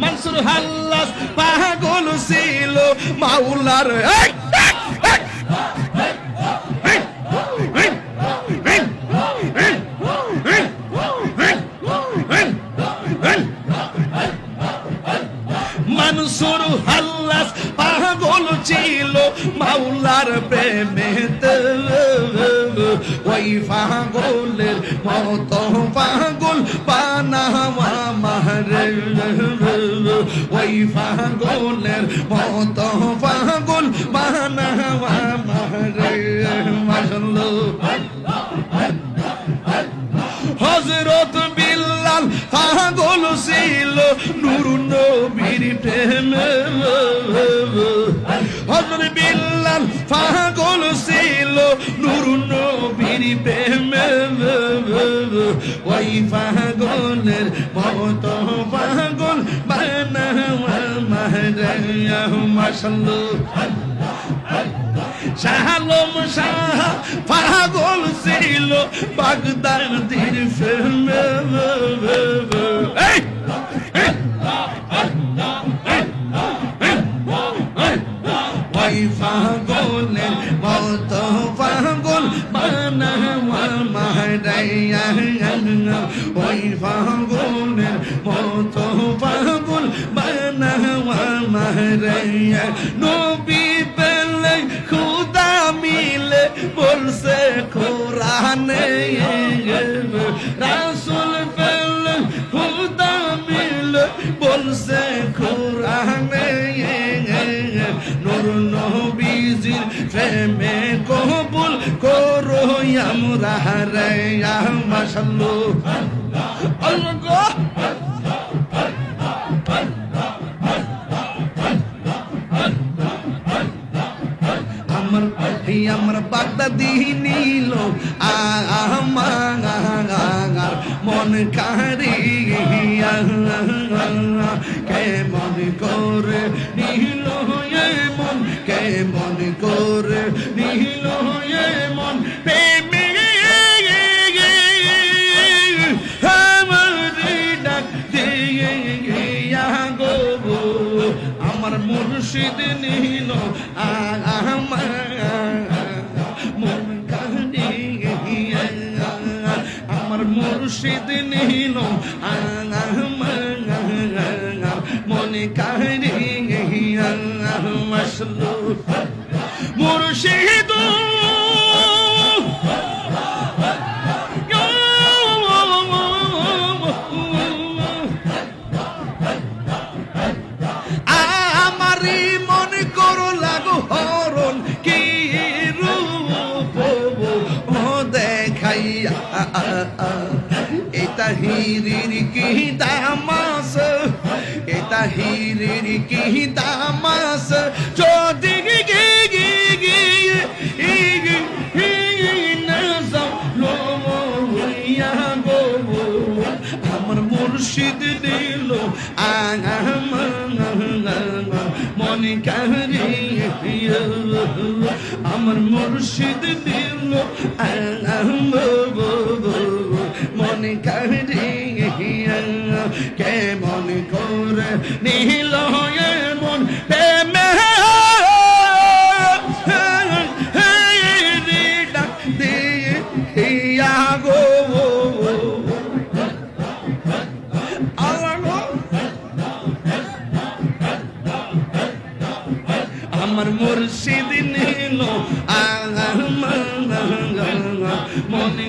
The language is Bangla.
মনসুর হাল্লাস পাগল ছিল মাওলার মনসুর হাল্লাস পাগল ছিল মাওলার প্রেমেতে ওই পাগলের মতো পাগল বানাওয়া মারে ওই পাগলের মতো পাগল বানাওয়া মারে হযরত বিল্লাল পাগল ছিল নূর নবীর প্রেমে হযরত বিল্লাল পাগল ছিল নূর নবীর প্রেমে ওই পাগলের মতো পাগল বানাওয়া মাহরায়া মাশাআল্লাহ শাহালম শাহ পাগল ছিল বাগদাদের প্রেমে ওই পাগলের মতো পাগল বানাওয়া মাহরায়া ওই পাগলের মতো পাগল বানাওয়া মাহরায়া নবী পেলে খুদা মিলে বলছে কোরআনে রাসূল পেলে খুদা মিলে বলছে কোরআনে নূর নবীজির প্রেমে কবুল করো আমরা রে মাশাআল্লাহ আল্লাহ আমার বাগদাদি নীল আমার মন কারিয়া কেমন করে নীল মন কেমন করে নীল মন প্রেমে ডাক দিয়া গো আমার মুর্শিদ নীল আমার মুর্শিদ নীল মনে কারিয়া মুর্শিদ আমারি মনে করো লাগো হরণ কি রূপ দেখাইয়া এটা হিরির কি দামাস এটা হিরির কি দামাস যদি আমার মুর্শিদ দিল মনে কারিয়া আমার মুর্শিদ দিল মনে কারিয়া কেমন করে নীল মন প্রেমে ডাক দিয়া গো আমার মুর্শিদ নীল মনে